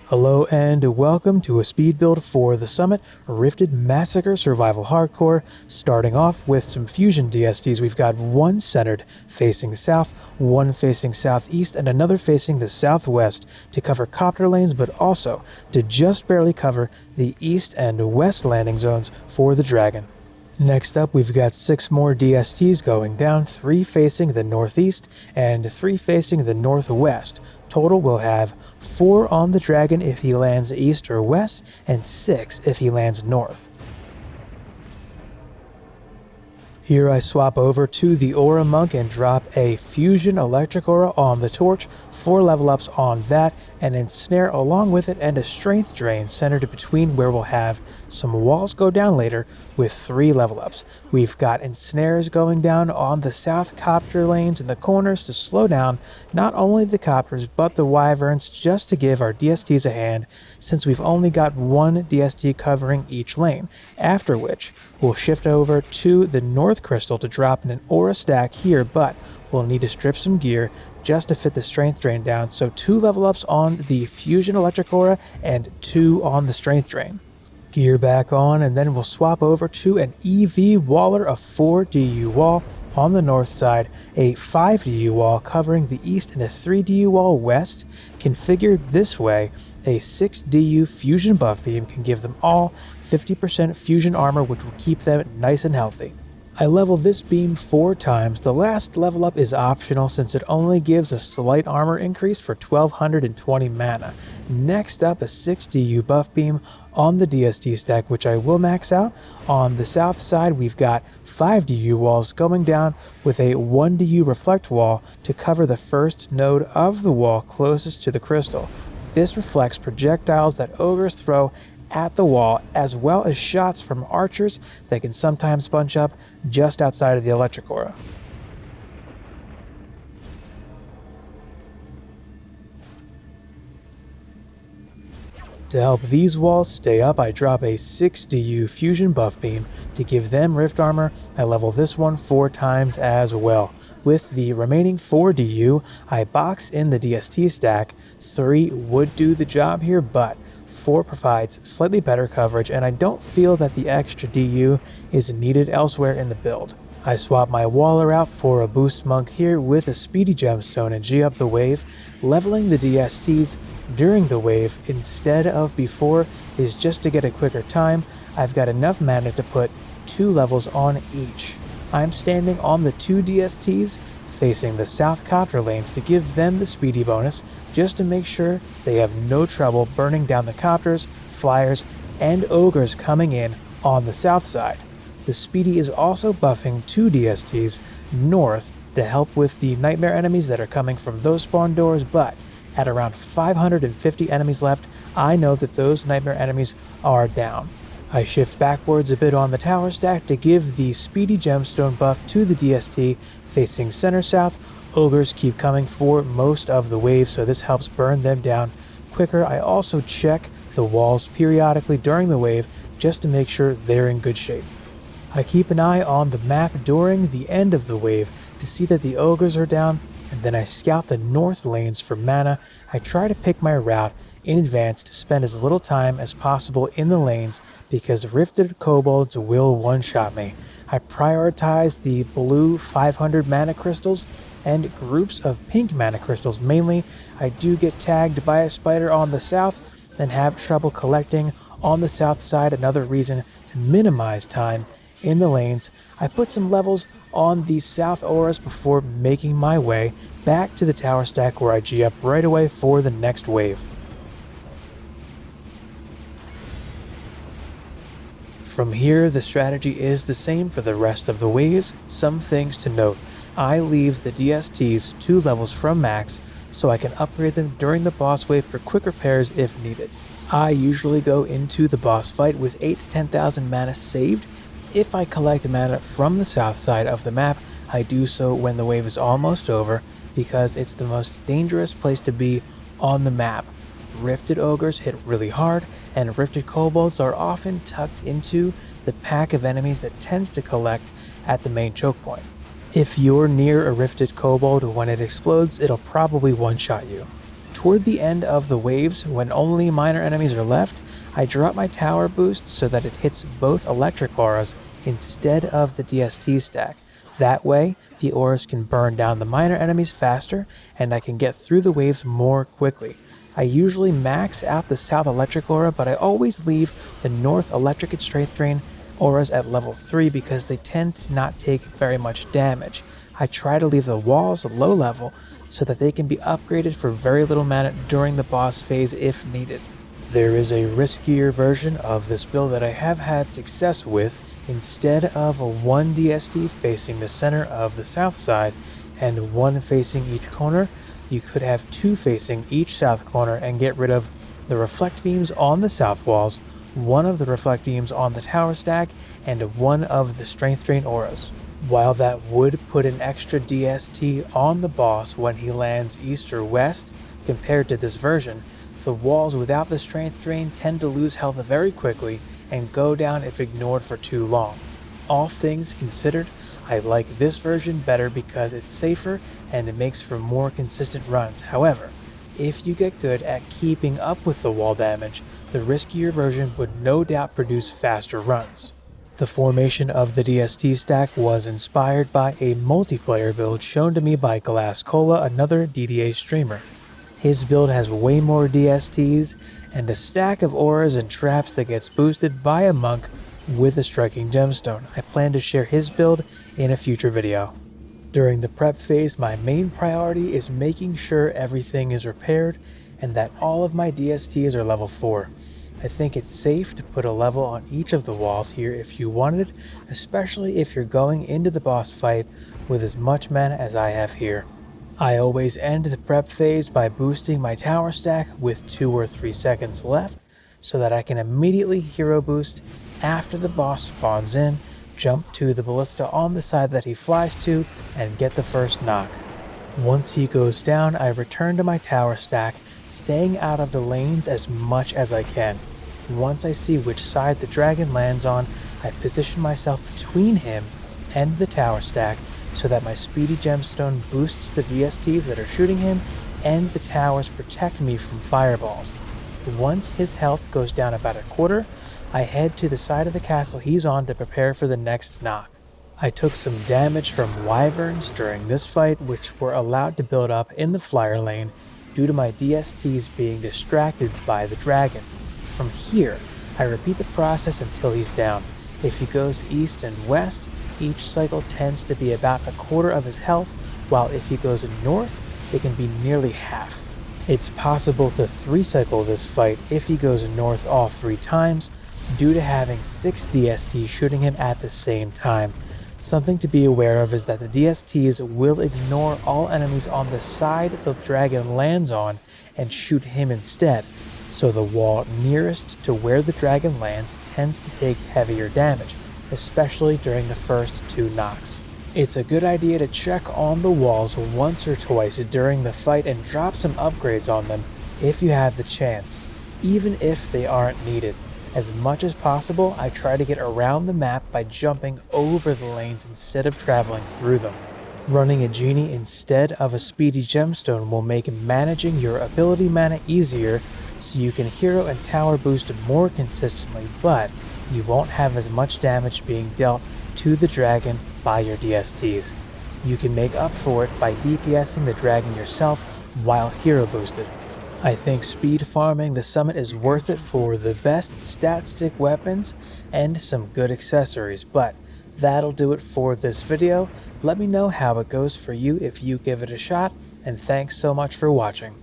Hello and welcome to a speed build for the Summit Rifted Massacre Survival Hardcore. Starting off with some fusion DSTs, we've got one centered facing south, one facing southeast, and another facing the southwest to cover copter lanes, but also to just barely cover the east and west landing zones for the Dragon. Next up, we've got 6 more DSTs going down, 3 facing the northeast and 3 facing the northwest. Total, we'll have 4 on the Dragon if he lands east or west, and 6 if he lands north. Here I swap over to the Aura Monk and drop a Fusion Electric Aura on the Torch, 4 level ups on that, an Ensnare along with it, and a Strength Drain centered between where we'll have some walls go down later with 3 level ups. We've got Ensnares going down on the south copter lanes in the corners to slow down not only the copters but the wyverns, just to give our DSTs a hand, since we've only got one DST covering each lane, after which we'll shift over to the North Crystal to drop in an Aura stack here, but we'll need to strip some gear just to fit the Strength Drain down, so 2 level ups on the Fusion Electric Aura and 2 on the Strength Drain. Gear back on, and then we'll swap over to an EV Waller, a 4 DU wall on the north side, a 5 DU wall covering the east, and a 3 DU wall west. Configured this way, a 6 DU fusion buff beam can give them all 50% fusion armor, which will keep them nice and healthy. I level this beam 4 times. The last level up is optional since it only gives a slight armor increase for 1220 mana. Next up, a 6 DU buff beam on the DST stack, which I will max out. On the south side, we've got 5 DU walls going down with a 1 DU reflect wall to cover the first node of the wall closest to the crystal. This reflects projectiles that ogres throw at the wall, as well as shots from archers that can sometimes bunch up just outside of the electric aura. To help these walls stay up, I drop a 6 DU fusion buff beam to give them rift armor. I level this one 4 times as well. With the remaining 4 DU, I box in the DST stack. 3 would do the job here, but 4 provides slightly better coverage, and I don't feel that the extra DU is needed elsewhere in the build. I swap my Waller out for a Boost Monk here with a Speedy Gemstone and G up the wave. Leveling the DSTs during the wave instead of before is just to get a quicker time. I've got enough mana to put 2 levels on each. I'm standing on the 2 DSTs facing the south copter lanes to give them the speedy bonus, just to make sure they have no trouble burning down the copters, flyers, and ogres coming in on the south side. The speedy is also buffing 2 DSTs north to help with the nightmare enemies that are coming from those spawn doors, but at around 550 enemies left, I know that those nightmare enemies are down. I shift backwards a bit on the tower stack to give the Speedy Gemstone buff to the DST facing center south. Ogres keep coming for most of the wave, so this helps burn them down quicker. I also check the walls periodically during the wave just to make sure they're in good shape. I keep an eye on the map during the end of the wave to see that the ogres are down, and then I scout the north lanes for mana. I try to pick my route in advance to spend as little time as possible in the lanes because rifted kobolds will one-shot me. I prioritize the blue 500 mana crystals and groups of pink mana crystals mainly. I do get tagged by a spider on the south and have trouble collecting on the south side, another reason to minimize time in the lanes. I put some levels on the south auras before making my way back to the tower stack where I G up right away for the next wave. From here, the strategy is the same for the rest of the waves. Some things to note. I leave the DSTs 2 levels from max so I can upgrade them during the boss wave for quick repairs if needed. I usually go into the boss fight with 8 to 10,000 mana saved. If I collect mana from the south side of the map, I do so when the wave is almost over because it's the most dangerous place to be on the map. Rifted ogres hit really hard, and rifted kobolds are often tucked into the pack of enemies that tends to collect at the main choke point. If you're near a rifted kobold when it explodes, it'll probably one-shot you. Toward the end of the waves, when only minor enemies are left, I drop my tower boost so that it hits both electric auras instead of the DST stack. That way, the auras can burn down the minor enemies faster and I can get through the waves more quickly. I usually max out the South Electric aura, but I always leave the North Electric and Strength Drain auras at level 3 because they tend to not take very much damage. I try to leave the walls low level so that they can be upgraded for very little mana during the boss phase if needed. There is a riskier version of this build that I have had success with. Instead of one DST facing the center of the south side and one facing each corner, you could have two facing each south corner and get rid of the reflect beams on the south walls, one of the reflect beams on the tower stack, and one of the strength drain auras. While that would put an extra DST on the boss when he lands east or west, compared to this version, the walls without the strength drain tend to lose health very quickly and go down if ignored for too long. All things considered, I like this version better because it's safer and it makes for more consistent runs. However, if you get good at keeping up with the wall damage, the riskier version would no doubt produce faster runs. The formation of the DST stack was inspired by a multiplayer build shown to me by Glass Cola, another DDA streamer. His build has way more DSTs and a stack of auras and traps that gets boosted by a monk with a striking gemstone. I plan to share his build in a future video. During the prep phase, my main priority is making sure everything is repaired and that all of my DSTs are level 4. I think it's safe to put a level on each of the walls here if you wanted it, especially if you're going into the boss fight with as much mana as I have here. I always end the prep phase by boosting my tower stack with 2 or 3 seconds left so that I can immediately hero boost after the boss spawns in, jump to the ballista on the side that he flies to, and get the first knock. Once he goes down, I return to my tower stack, staying out of the lanes as much as I can. Once I see which side the dragon lands on, I position myself between him and the tower stack so that my speedy gemstone boosts the DSTs that are shooting him and the towers protect me from fireballs. Once his health goes down about a quarter, I head to the side of the castle he's on to prepare for the next knock. I took some damage from wyverns during this fight, which were allowed to build up in the flyer lane due to my DSTs being distracted by the dragon. From here, I repeat the process until he's down. If he goes east and west, each cycle tends to be about a quarter of his health, while if he goes north, it can be nearly half. It's possible to 3-cycle this fight if he goes north all 3 times, due to having 6 DSTs shooting him at the same time. Something to be aware of is that the DSTs will ignore all enemies on the side the dragon lands on and shoot him instead, so the wall nearest to where the dragon lands tends to take heavier damage, especially during the first 2 knocks. It's a good idea to check on the walls once or twice during the fight and drop some upgrades on them if you have the chance, even if they aren't needed. As much as possible, I try to get around the map by jumping over the lanes instead of traveling through them. Running a genie instead of a speedy gemstone will make managing your ability mana easier, so you can hero and tower boost more consistently, but you won't have as much damage being dealt to the dragon by your DSTs. You can make up for it by DPSing the dragon yourself while hero boosted. I think speed farming the summit is worth it for the best stat stick weapons and some good accessories, but that'll do it for this video. Let me know how it goes for you if you give it a shot, and thanks so much for watching.